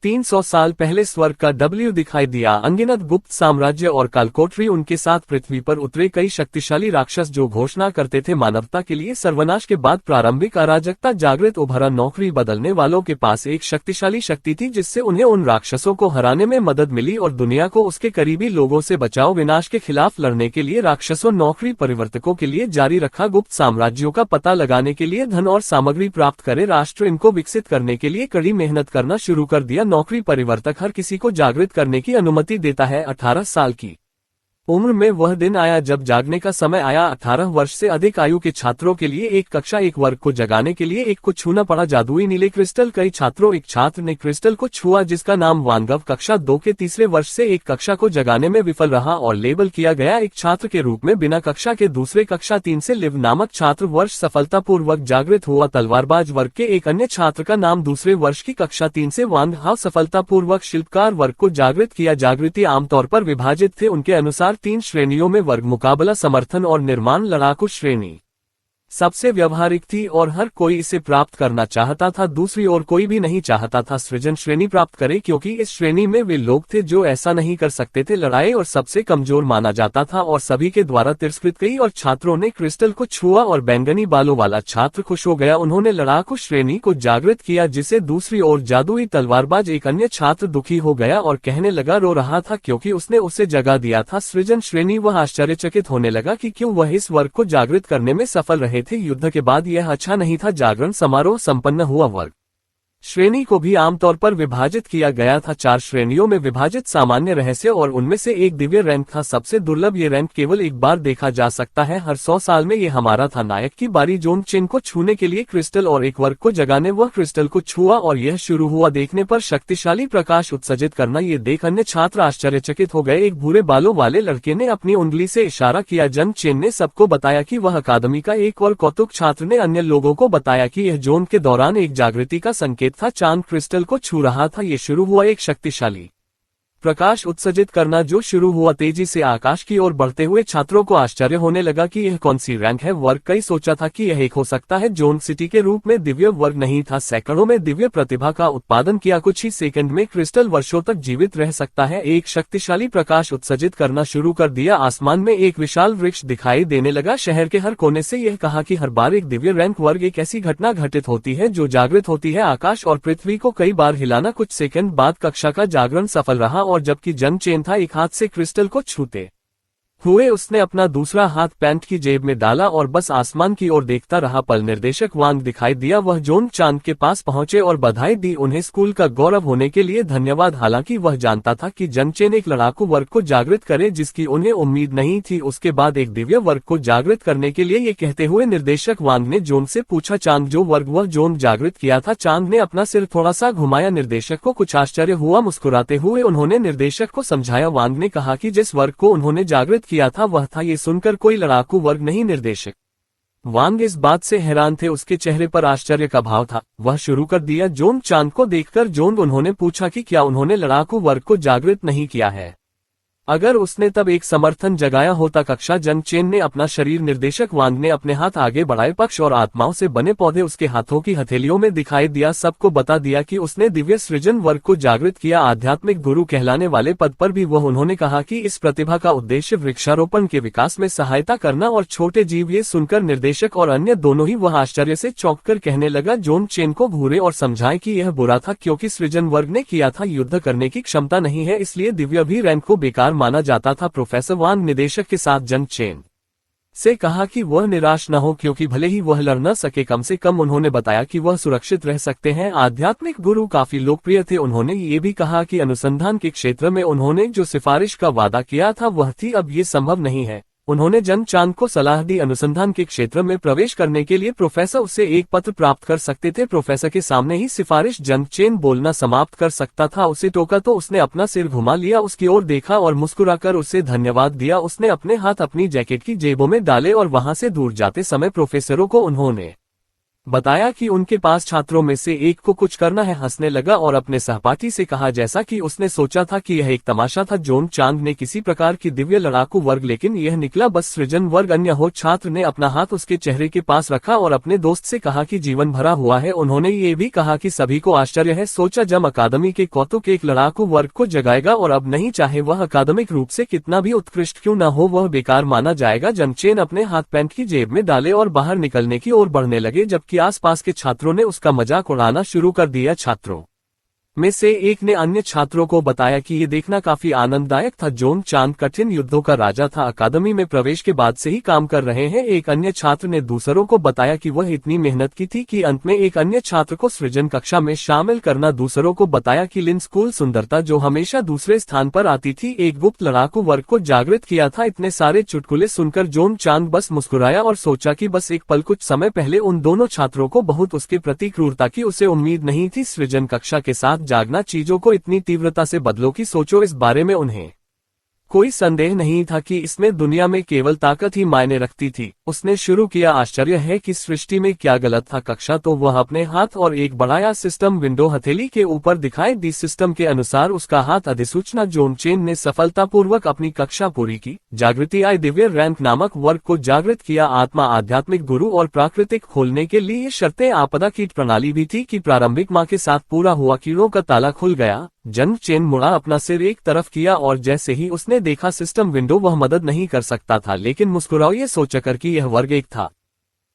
300 साल पहले स्वर्ग का डब्ल्यू दिखाई दिया। अनगिनत गुप्त साम्राज्य और कालकोठरी, उनके साथ पृथ्वी पर उतरे कई शक्तिशाली राक्षस जो घोषणा करते थे मानवता के लिए सर्वनाश के बाद प्रारंभिक अराजकता जागृत उभरा। नौकरी बदलने वालों के पास एक शक्तिशाली शक्ति थी जिससे उन्हें उन राक्षसों को हराने में मदद मिली और दुनिया को उसके करीबी लोगों से बचाओ। विनाश के खिलाफ लड़ने के लिए राक्षसों नौकरी परिवर्तकों के लिए जारी रखा। गुप्त साम्राज्यों का पता लगाने के लिए धन और सामग्री प्राप्त करे। राष्ट्र इनको विकसित करने के लिए कड़ी मेहनत करना शुरू कर दिया। नौकरी परिवर्तक हर किसी को जागृत करने की अनुमति देता है। 18 साल की उम्र में वह दिन आया जब जागने का समय आया। 18 वर्ष से अधिक आयु के छात्रों के लिए एक कक्षा, एक वर्ग को जगाने के लिए एक को छूना पड़ा। जादुई नीले क्रिस्टल। कई छात्रों, एक छात्र ने क्रिस्टल को छुआ जिसका नाम वानगव। कक्षा 2 के तीसरे वर्ष से एक कक्षा को जगाने में विफल रहा और लेबल किया गया एक छात्र के रूप में बिना कक्षा के। दूसरे कक्षा 3 से लिव नामक छात्र वर्ष सफलतापूर्वक जागृत हुआ। तलवारबाज वर्ग के एक अन्य छात्र का नाम दूसरे वर्ष की कक्षा 3 से वांग हाव सफलतापूर्वक। शिल्पकार वर्ग को जागृत किया। जागृति आमतौर पर विभाजित थे। उनके अनुसार 3 श्रेणियों में वर्ग मुकाबला, समर्थन और निर्माण। लड़ाकू श्रेणी सबसे व्यवहारिक थी और हर कोई इसे प्राप्त करना चाहता था। दूसरी ओर कोई भी नहीं चाहता था सृजन श्रेणी प्राप्त करे क्योंकि इस श्रेणी में वे लोग थे जो ऐसा नहीं कर सकते थे। लड़ाई और सबसे कमजोर माना जाता था और सभी के द्वारा तिरस्कृत कई और छात्रों ने क्रिस्टल को छुआ और बैंगनी बालों वाला छात्र खुश हो गया। उन्होंने लड़ाकू श्रेणी को जागृत किया जिसे दूसरी ओर जादुई तलवारबाज एक अन्य छात्र दुखी हो गया और कहने लगा, रो रहा था क्योंकि उसने उसे जगा दिया था। सृजन श्रेणी वह आश्चर्यचकित होने लगा कि क्यों वह इस वर्ग को जागृत करने में सफल रहे थे। युद्ध के बाद यह अच्छा नहीं था। जागरण समारोह संपन्न हुआ। वर्ग श्रेणी को भी आमतौर पर विभाजित किया गया था। 4 श्रेणियों में विभाजित, सामान्य, रहस्य और उनमें से एक दिव्य रैंक था। सबसे दुर्लभ ये रैंक केवल एक बार देखा जा सकता है। हर 100 साल में ये हमारा था। नायक की बारी। जोन चेन को छूने के लिए क्रिस्टल और एक वर्ग को जगाने वह क्रिस्टल को छुआ और यह शुरू हुआ। देखने पर शक्तिशाली प्रकाश उत्सर्जित करना। ये देख अन्य छात्र आश्चर्यचकित हो गए। एक भूरे बालों वाले लड़के ने अपनी उंगली से इशारा किया। जन चेन ने सबको बताया कि वह अकादमी का एक और कौतुक छात्र ने अन्य लोगों को बताया कि यह जोन के दौरान एक जागृति का संकेत था। चांद क्रिस्टल को छू रहा था। ये शुरू हुआ एक शक्तिशाली प्रकाश उत्सर्जित करना जो शुरू हुआ तेजी से आकाश की ओर बढ़ते हुए। छात्रों को आश्चर्य होने लगा कि यह कौन सी रैंक है। वर्ग कई सोचा था कि यह एक हो सकता है। जोन सिटी के रूप में दिव्य वर्ग नहीं था। सैकड़ों में दिव्य प्रतिभा का उत्पादन किया। कुछ ही सेकंड में क्रिस्टल वर्षों तक जीवित रह सकता है। एक शक्तिशाली प्रकाश उत्सर्जित करना शुरू कर दिया। आसमान में एक विशाल वृक्ष दिखाई देने लगा। शहर के हर कोने से यह कहा कि हर बार एक दिव्य रैंक वर्ग एक ऐसी घटना घटित होती है जो जागृत होती है। आकाश और पृथ्वी को कई बार हिलाना। कुछ सेकंड बाद कक्षा का जागरण सफल रहा और जबकि जन चेन था एक हाथ से क्रिस्टल को छूते हुए उसने अपना दूसरा हाथ पैंट की जेब में डाला और बस आसमान की ओर देखता रहा। पल निर्देशक वांग दिखाई दिया। वह जोन चांद के पास पहुंचे और बधाई दी। उन्हें स्कूल का गौरव होने के लिए धन्यवाद। हालांकि वह जानता था कि जनचेन एक लड़ाकू वर्ग को जागृत करे जिसकी उन्हें उम्मीद नहीं थी। उसके बाद एक दिव्य वर्ग को जागृत करने के लिए ये कहते हुए निर्देशक वांग ने जोन से पूछा, चांद जो वर्ग वह जोन जागृत किया था? चांद ने अपना सिर थोड़ा सा घुमाया। निर्देशक को कुछ आश्चर्य हुआ। मुस्कुराते हुए उन्होंने निर्देशक को समझाया। वांग ने कहा कि जिस वर्ग को उन्होंने जागृत किया था वह था। ये सुनकर कोई लड़ाकू वर्ग नहीं। निर्देशक वांग इस बात से हैरान थे। उसके चेहरे पर आश्चर्य का भाव था। वह शुरू कर दिया। जोन चांद को देखकर जोन उन्होंने पूछा कि क्या उन्होंने लड़ाकू वर्ग को जागृत नहीं किया है? अगर उसने तब एक समर्थन जगाया होता। कक्षा जन चेन ने अपना शरीर। निर्देशक वांग ने अपने हाथ आगे बढ़ाए। पक्ष और आत्माओं से बने पौधे उसके हाथों की हथेलियों में दिखाई दिया। सबको बता दिया कि उसने दिव्य सृजन वर्ग को जागृत किया। आध्यात्मिक गुरु कहलाने वाले पद पर भी वह उन्होंने कहा कि इस प्रतिभा का उद्देश्य वृक्षारोपण के विकास में सहायता करना और छोटे जीव। ये सुनकर निर्देशक और अन्य दोनों ही वह आश्चर्य से चौंक कर कहने लगा, जोन चेन को घूरे और समझाए कि यह बुरा था क्योंकि सृजन वर्ग ने किया था। युद्ध करने की क्षमता नहीं है इसलिए दिव्य भी रैंक को बेकार माना जाता था। प्रोफेसर वांग निदेशक के साथ जन चेन से कहा कि वह निराश न हो क्योंकि भले ही वह लड़ न सके कम से कम उन्होंने बताया कि वह सुरक्षित रह सकते हैं। आध्यात्मिक गुरु काफी लोकप्रिय थे। उन्होंने ये भी कहा कि अनुसंधान के क्षेत्र में उन्होंने जो सिफारिश का वादा किया था वह थी। अब ये संभव नहीं है। उन्होंने जन चांद को सलाह दी। अनुसंधान के क्षेत्र में प्रवेश करने के लिए प्रोफेसर उससे एक पत्र प्राप्त कर सकते थे। प्रोफेसर के सामने ही सिफारिश। जन चेन बोलना समाप्त कर सकता था। उसे टोका तो उसने अपना सिर घुमा लिया, उसकी ओर देखा और मुस्कुराकर उसे धन्यवाद दिया। उसने अपने हाथ अपनी जैकेट की जेबों में डाले और वहां से दूर जाते समय प्रोफेसरों को उन्होंने बताया कि उनके पास छात्रों में से एक को कुछ करना है, हंसने लगा और अपने सहपाठी से कहा जैसा कि उसने सोचा था कि यह एक तमाशा था। जोन चांग ने किसी प्रकार की दिव्य लड़ाकू वर्ग, लेकिन यह निकला बस सृजन वर्ग। अन्य हो छात्र ने अपना हाथ उसके चेहरे के पास रखा और अपने दोस्त से कहा कि जीवन भरा हुआ है। उन्होंने ये भी कहा कि सभी को आश्चर्य है, सोचा जम अकादमी के कौतुक एक लड़ाकू वर्ग को जगाएगा और अब नहीं, चाहे वह अकादमिक रूप से कितना भी उत्कृष्ट क्यों न हो, वह बेकार माना जाएगा। जंग चेन अपने हाथ पैंट की जेब में डाले और बाहर निकलने की ओर बढ़ने लगे, जबकि आसपास के छात्रों ने उसका मजाक उड़ाना शुरू कर दिया। छात्रों में से एक ने अन्य छात्रों को बताया कि ये देखना काफी आनंददायक था। जोन चांद कठिन युद्धों का राजा था, अकादमी में प्रवेश के बाद से ही काम कर रहे हैं। एक अन्य छात्र ने दूसरों को बताया कि वह इतनी मेहनत की थी कि अंत में एक अन्य छात्र को सृजन कक्षा में शामिल करना। दूसरों को बताया कि लिन स्कूल सुंदरता जो हमेशा दूसरे स्थान पर आती थी, एक गुप्त लड़ाकू वर्ग को जागृत किया था। इतने सारे चुटकुले सुनकर जोन चांद बस मुस्कुराया और सोचा कि बस एक पल, कुछ समय पहले उन दोनों छात्रों को बहुत उसके प्रति क्रूरता की उसे उम्मीद नहीं थी। सृजन कक्षा के साथ जागना चीजों को इतनी तीव्रता से बदलो कि सोचो, इस बारे में उन्हें कोई संदेह नहीं था कि इसमें दुनिया में केवल ताकत ही मायने रखती थी। उसने शुरू किया, आश्चर्य है कि सृष्टि में क्या गलत था। कक्षा तो वह अपने हाथ और एक बढ़ाया सिस्टम विंडो हथेली के ऊपर दिखाई दी। सिस्टम के अनुसार उसका हाथ अधिसूचना। जोन चेन ने सफलतापूर्वक अपनी कक्षा पूरी की। जागृति आई दिव्य रैंक नामक वर्ग को जागृत किया। आत्मा, आध्यात्मिक गुरु और प्राकृतिक खोलने के लिए शर्तें। आपदा कीट प्रणाली भी थी कि प्रारंभिक माह के साथ पूरा हुआ। कीड़ों का ताला खुल गया। जंग चेन मुड़ा, अपना सिर एक तरफ किया और जैसे ही उसने देखा सिस्टम विंडो, वह मदद नहीं कर सकता था, लेकिन मुस्कुराओ ये सोचकर कि यह वर्ग एक था।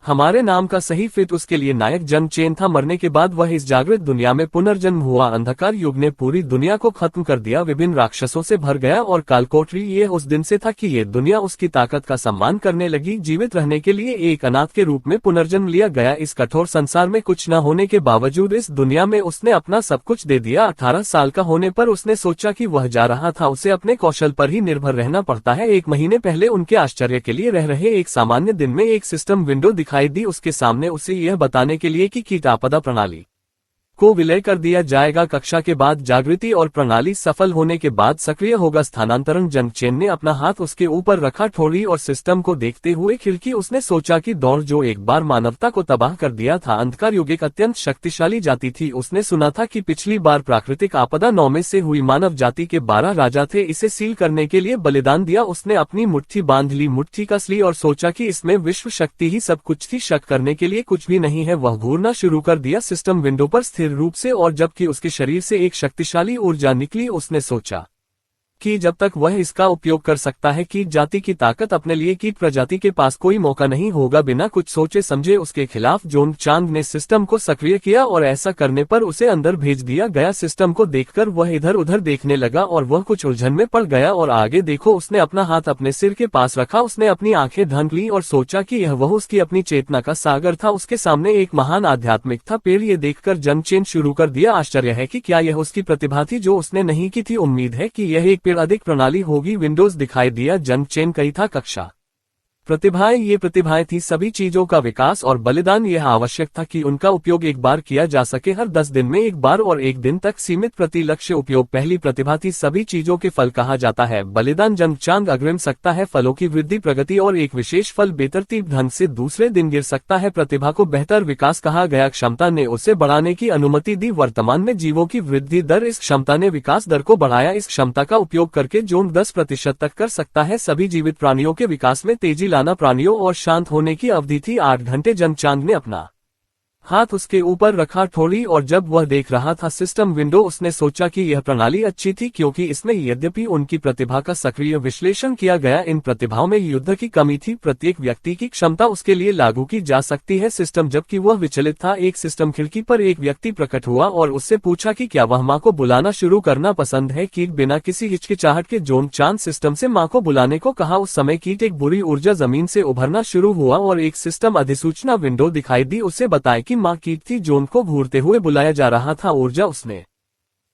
हमारे नाम का सही फिट उसके लिए नायक जंग चेन था। मरने के बाद वह इस जागृत दुनिया में पुनर्जन्म हुआ। अंधकार युग ने पूरी दुनिया को खत्म कर दिया, विभिन्न राक्षसों से भर गया और कालकोठरी ये उस दिन से था कि ये दुनिया उसकी ताकत का सम्मान करने लगी। जीवित रहने के लिए एक अनाथ के रूप में पुनर्जन्म लिया गया। इस कठोर संसार में कुछ न होने के बावजूद इस दुनिया में उसने अपना सब कुछ दे दिया। 18 साल का होने पर उसने सोचा कि वह जा रहा था, उसे अपने कौशल पर ही निर्भर रहना पड़ता है। एक महीने पहले उनके आश्चर्य के लिए रह रहे एक सामान्य दिन में एक सिस्टम विंडो दिखाई दी उसके सामने, उसे यह बताने के लिए कि कीट आपदा प्रणाली को विलय कर दिया जाएगा। कक्षा के बाद जागृति और प्रणाली सफल होने के बाद सक्रिय होगा स्थानांतरण। जंग चेन ने अपना हाथ उसके ऊपर रखा, ठोड़ी और सिस्टम को देखते हुए खिड़की। उसने सोचा कि दौड़ जो एक बार मानवता को तबाह कर दिया था। अंधकार युग एक अत्यंत शक्तिशाली जाति थी। उसने सुना था कि पिछली बार प्राकृतिक आपदा 9 में से हुई। मानव जाति के 12 राजा थे। इसे सील करने के लिए बलिदान दिया। उसने अपनी मुट्ठी बांध ली, मुट्ठी कस ली और सोचा कि इसमें विश्व शक्ति ही सब कुछ थी। शक करने के लिए कुछ भी नहीं है। वह घूरना शुरू कर दिया सिस्टम विंडो पर स्थिर रूप से, और जबकि उसके शरीर से एक शक्तिशाली ऊर्जा निकली, उसने सोचा कि जब तक वह इसका उपयोग कर सकता है कीट जाति की ताकत अपने लिए, कीट प्रजाति के पास कोई मौका नहीं होगा। बिना कुछ सोचे समझे उसके खिलाफ जोन चांद ने सिस्टम को सक्रिय किया और ऐसा करने पर उसे अंदर भेज दिया गया। सिस्टम को देखकर वह इधर उधर देखने लगा और वह कुछ उलझन में पड़ गया। और आगे देखो, उसने अपना हाथ अपने सिर के पास रखा। उसने अपनी आंखें ढंक ली और सोचा कि यह वह उसकी अपनी चेतना का सागर था। उसके सामने एक महान आध्यात्मिक था पेड़। ये देखकर जंग चेन शुरू कर दिया, आश्चर्य है कि क्या यह उसकी प्रतिभा थी जो उसने नहीं की थी। उम्मीद है कि यह एक अधिक प्रणाली होगी। विंडोज दिखाई दिया। जंग चेन कही था कक्षा प्रतिभाएं, ये प्रतिभाएं थी सभी चीजों का विकास और बलिदान। यह आवश्यक था कि उनका उपयोग एक बार किया जा सके, हर 10 दिन में एक बार और एक दिन तक सीमित प्रति लक्ष्य उपयोग। पहली प्रतिभा थी सभी चीजों के फल कहा जाता है बलिदान। जंग चांद अग्रिम सकता है, फलों की वृद्धि, प्रगति और एक विशेष फल बेतरतीब ढंग से दूसरे दिन गिर सकता है। प्रतिभा को बेहतर विकास कहा गया। क्षमता ने उसे बढ़ाने की अनुमति दी। वर्तमान में जीवों की वृद्धि दर, इस क्षमता ने विकास दर को बढ़ाया। इस क्षमता का उपयोग करके जोन 10% तक कर सकता है। सभी जीवित प्राणियों के विकास में तेजी लाना। प्राणियों और शांत होने की अवधि थी 8 घंटे। जंग चांद ने अपना हाथ उसके ऊपर रखा, ठोड़ी, और जब वह देख रहा था सिस्टम विंडो, उसने सोचा कि यह प्रणाली अच्छी थी क्योंकि इसमें यद्यपि उनकी प्रतिभा का सक्रिय विश्लेषण किया गया, इन प्रतिभाओं में युद्ध की कमी थी। प्रत्येक व्यक्ति की क्षमता उसके लिए लागू की जा सकती है। सिस्टम जबकि वह विचलित था, एक सिस्टम खिड़की पर एक व्यक्ति प्रकट हुआ और उससे पूछा कि क्या वह माँ को बुलाना शुरू करना पसंद है। कीट बिना किसी हिचकिचाहट के जोन चांद सिस्टम से माँ को बुलाने को कहा। उस समय कीट एक बुरी ऊर्जा जमीन से उभरना शुरू हुआ और एक सिस्टम अधिसूचना विंडो दिखाई दी। उसे बताए कि माँ कीट थी। जोन को घूरते हुए बुलाया जा रहा था ऊर्जा। उसने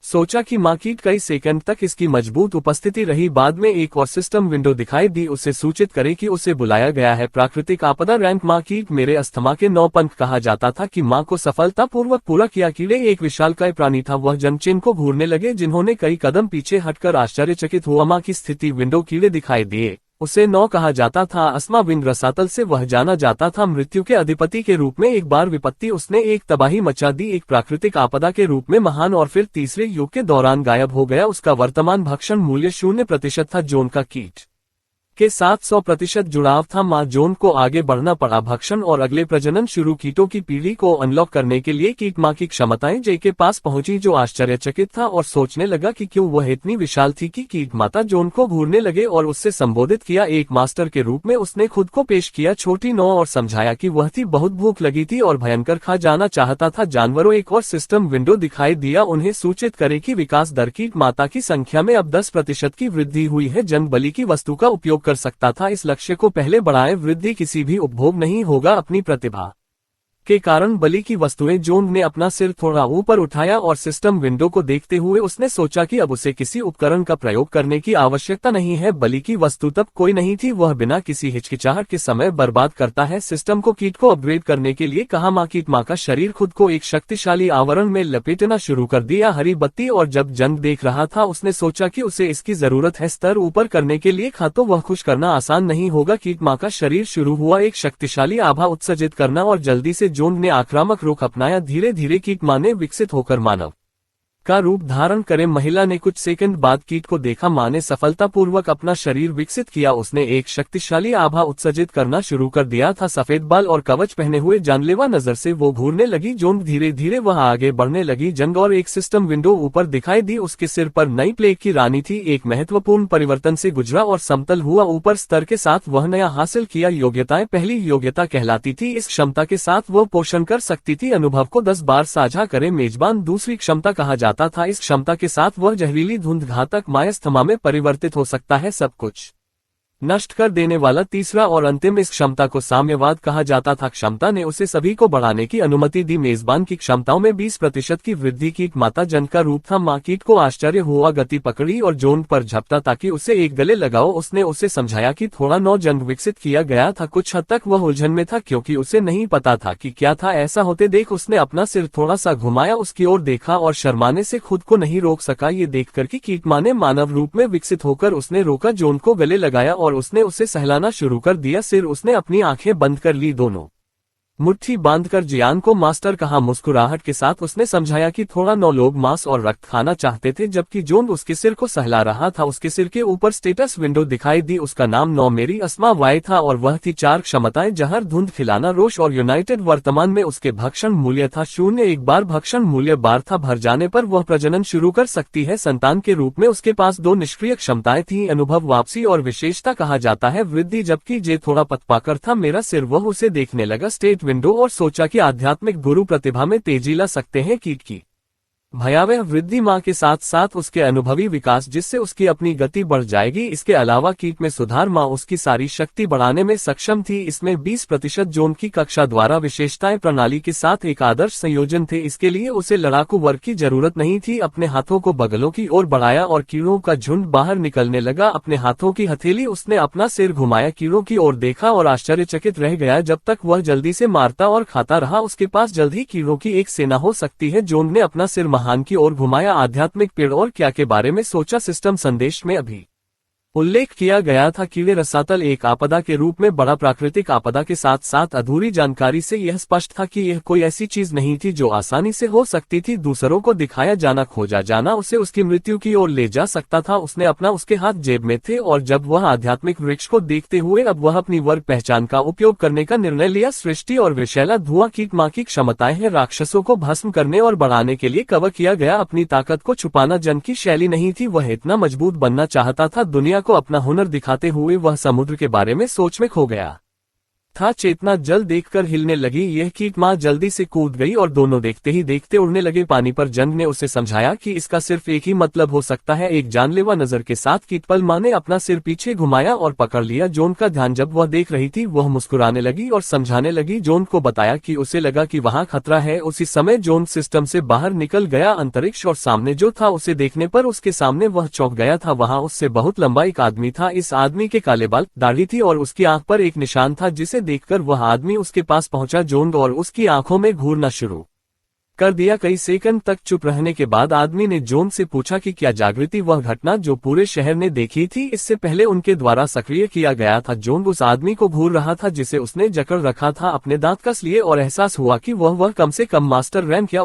सोचा कि माँ कीट कई सेकंड तक इसकी मजबूत उपस्थिति रही। बाद में एक और सिस्टम विंडो दिखाई दी, उसे सूचित करे कि उसे बुलाया गया है। प्राकृतिक आपदा रैंक माँ कीट मेरे अस्थमा के 9 पंख कहा जाता था कि माँ को सफलतापूर्वक पूरा किया। कीड़े एक विशालकाय प्राणी था। वह जंग चेन को घूरने लगे, जिन्होंने कई कदम पीछे हटकर आश्चर्यचकित हुआ। माँ की स्थिति विंडो कीड़े दिखाई दिए। उसे नौ कहा जाता था। अस्मा बिन रसातल से वह जाना जाता था मृत्यु के अधिपति के रूप में। एक बार विपत्ति उसने एक तबाही मचा दी, एक प्राकृतिक आपदा के रूप में महान, और फिर तीसरे युग के दौरान गायब हो गया। उसका वर्तमान भक्षण मूल्य 0% था। जोन का कीट के साथ 100% जुड़ाव था। माँ जोन को आगे बढ़ना पड़ा। भक्षण और अगले प्रजनन शुरू। कीटों की पीढ़ी को अनलॉक करने के लिए कीट माँ की क्षमताएं जे के पास पहुंची, जो आश्चर्यचकित था और सोचने लगा कि क्यों वह इतनी विशाल थी कि कीट माता जोन को घूरने लगे और उससे संबोधित किया। एक मास्टर के रूप में उसने खुद को पेश किया छोटी नौ और समझाया कि वह थी बहुत भूख लगी थी और भयंकर खा जाना चाहता था जानवरों। एक और सिस्टम विंडो दिखाई दिया, उन्हें सूचित करे कि विकास दर कीट माता की संख्या में अब 10% की वृद्धि हुई है। जन बलि की वस्तु का उपयोग कर सकता था। इस लक्ष्य को पहले बढ़ाएं। वृद्धि किसी भी उपभोग नहीं होगा। अपनी प्रतिभा के कारण बलि की वस्तुएं। जोन ने अपना सिर थोड़ा ऊपर उठाया और सिस्टम विंडो को देखते हुए उसने सोचा कि अब उसे किसी उपकरण का प्रयोग करने की आवश्यकता नहीं है। बलि की वस्तु तब कोई नहीं थी। वह बिना किसी हिचकिचाहट के समय बर्बाद करता है। सिस्टम को कीट को अपग्रेड करने के लिए कहा। कीट माँ का शरीर खुद को एक शक्तिशाली आवरण में लपेटना शुरू कर दिया। हरी बत्ती। और जब जंग देख रहा था उसने सोचा कि उसे इसकी जरूरत है। स्तर ऊपर करने के लिए खा तो वह खुश करना आसान नहीं होगा। कीट माँ का शरीर शुरू हुआ एक शक्तिशाली आभा उत्सर्जित करना और जल्दी से जोन ने आक्रामक रुख अपनाया। धीरे धीरे कीट माँ ने विकसित होकर मानव का रूप धारण करे। महिला ने कुछ सेकंड बाद कीट को देखा। माँ ने सफलतापूर्वक अपना शरीर विकसित किया। उसने एक शक्तिशाली आभा उत्सर्जित करना शुरू कर दिया था। सफेद बाल और कवच पहने हुए जानलेवा नजर से वो घूरने लगी। जोन धीरे धीरे वह आगे बढ़ने लगी। जंग और एक सिस्टम विंडो ऊपर दिखाई दी। उसके सिर पर नई प्लेग की रानी थी। एक महत्वपूर्ण परिवर्तन से गुजरा और समतल हुआ। ऊपर स्तर के साथ वह नया हासिल किया योग्यताएं। पहली योग्यता कहलाती थी। इस क्षमता के साथ वह पोषण कर सकती थी। अनुभव को 10 बार साझा करे मेजबान। दूसरी क्षमता कहा जाता था। इस क्षमता के साथ वह जहरीली धुंध घातक मायास्थमा में परिवर्तित हो सकता है, सब कुछ नष्ट कर देने वाला। तीसरा और अंतिम इस क्षमता को साम्यवाद कहा जाता था। क्षमता ने उसे सभी को बढ़ाने की अनुमति दी। मेजबान की क्षमताओं में 20% की वृद्धि। कीट माता जन का रूप था। माँ कीट को आश्चर्य हुआ, गति पकड़ी और जोन पर झपटा ताकि उसे एक गले लगाओ। उसने उसे समझाया कि थोड़ा नौ जंग विकसित किया गया था। कुछ हद तक वह उलझन में था क्योंकि उसे नहीं पता था कि क्या था। ऐसा होते देख उसने अपना सिर थोड़ा सा घुमाया, उसकी ओर देखा और शर्माने से खुद को नहीं रोक सका। ये देखकर कि कीट माँ ने मानव रूप में विकसित होकर उसने रोका। जोन को गले लगाया और उसने उसे सहलाना शुरू कर दिया। सिर उसने अपनी आंखें बंद कर ली, दोनों मुट्ठी बांधकर जियान को मास्टर कहा। मुस्कुराहट के साथ उसने समझाया कि थोड़ा नौ लोग मांस और रक्त खाना चाहते थे जबकि जोन उसके सिर को सहला रहा था। उसके सिर के ऊपर स्टेटस विंडो दिखाई दी। उसका नाम नौ मेरी अस्मा वाई था और वह थी 4 क्षमताएं, जहर, धुंध खिलाना, रोष और यूनाइटेड। वर्तमान में उसके भक्षण मूल्य था 0। एक बार भक्षण मूल्य बार था। भर जाने पर वह प्रजनन शुरू कर सकती है। संतान के रूप में उसके पास 2 निष्क्रिय क्षमताएं थी, अनुभव, वापसी और विशेषता कहा जाता है वृद्धि। जबकि जे थोड़ा पतपाकर था मेरा सिर, वह उसे देखने लगा स्टेट विंडो और सोचा कि आध्यात्मिक गुरु प्रतिभा में तेजी ला सकते हैं। कीट की भयावह वृद्धि माँ के साथ साथ उसके अनुभवी विकास, जिससे उसकी अपनी गति बढ़ जाएगी। इसके अलावा कीट में सुधार। माँ उसकी सारी शक्ति बढ़ाने में सक्षम थी। इसमें 20% जोन की कक्षा द्वारा विशेषताएं प्रणाली के साथ एक आदर्श संयोजन थे। इसके लिए उसे लड़ाकू वर्ग की जरूरत नहीं थी। अपने हाथों को बगलों की ओर बढ़ाया और कीड़ों का झुंड बाहर निकलने लगा। अपने हाथों की हथेली उसने अपना सिर घुमाया, कीड़ों की ओर देखा और आश्चर्यचकित रह गया जब तक वह जल्दी से मारता और खाता रहा। उसके पास जल्द ही कीड़ों की एक सेना हो सकती है। जोन ने अपना सिर महान की ओर घुमाया। आध्यात्मिक पेड़ और क्या के बारे में सोचा। सिस्टम संदेश में अभी उल्लेख किया गया था। कीड़े रसातल एक आपदा के रूप में बड़ा। प्राकृतिक आपदा के साथ साथ अधूरी जानकारी से यह स्पष्ट था कि यह कोई ऐसी चीज नहीं थी जो आसानी से हो सकती थी। दूसरों को दिखाया जाना, खोजा जाना उसे उसकी मृत्यु की ओर ले जा सकता था। उसने अपना उसके हाथ जेब में थे और जब वह आध्यात्मिक वृक्ष को देखते हुए अब वह अपनी वर्ग पहचान का उपयोग करने का निर्णय लिया। सृष्टि और विशैला धुआं कीट माँ की क्षमताएं हैं। राक्षसों को भस्म करने और बढ़ाने के लिए कवर किया गया। अपनी ताकत को छुपाना जन की शैली नहीं थी। वह इतना मजबूत बनना चाहता था। दुनिया को अपना हुनर दिखाते हुए वह समुद्र के बारे में सोच में खो गया था। चेतना जल देखकर हिलने लगी। यह कीट माँ जल्दी से कूद गई और दोनों देखते ही देखते उड़ने लगे पानी पर। जंग ने उसे समझाया कि इसका सिर्फ एक ही मतलब हो सकता है, एक जानलेवा नजर के साथ। कीटपल माँ ने अपना सिर पीछे घुमाया और पकड़ लिया। जोन का ध्यान जब वह देख रही थी वह मुस्कुराने लगी और समझाने लगी। जोन को बताया कि उसे लगा कि वहाँ खतरा है। उसी समय जोन सिस्टम से बाहर निकल गया। अंतरिक्ष और सामने जो था उसे देखने पर उसके सामने वह चौंक गया था। वहाँ उससे बहुत लंबा एक आदमी था। इस आदमी के काले बाल, दाढ़ी थी और उसकी आंख पर एक निशान था जिसे देखकर वह आदमी उसके पास पहुंचा। जोन और उसकी आंखों में घूरना शुरू कर दिया। कई सेकंड तक चुप रहने के बाद आदमी ने जॉन से पूछा कि क्या जागृति वह घटना जो पूरे शहर ने देखी थी इससे पहले उनके द्वारा सक्रिय किया गया था। जॉन उस आदमी को भूल रहा था जिसे उसने जकड़ रखा था। अपने दांत कस लिए और एहसास हुआ कि वह कम से कम मास्टर रैंक या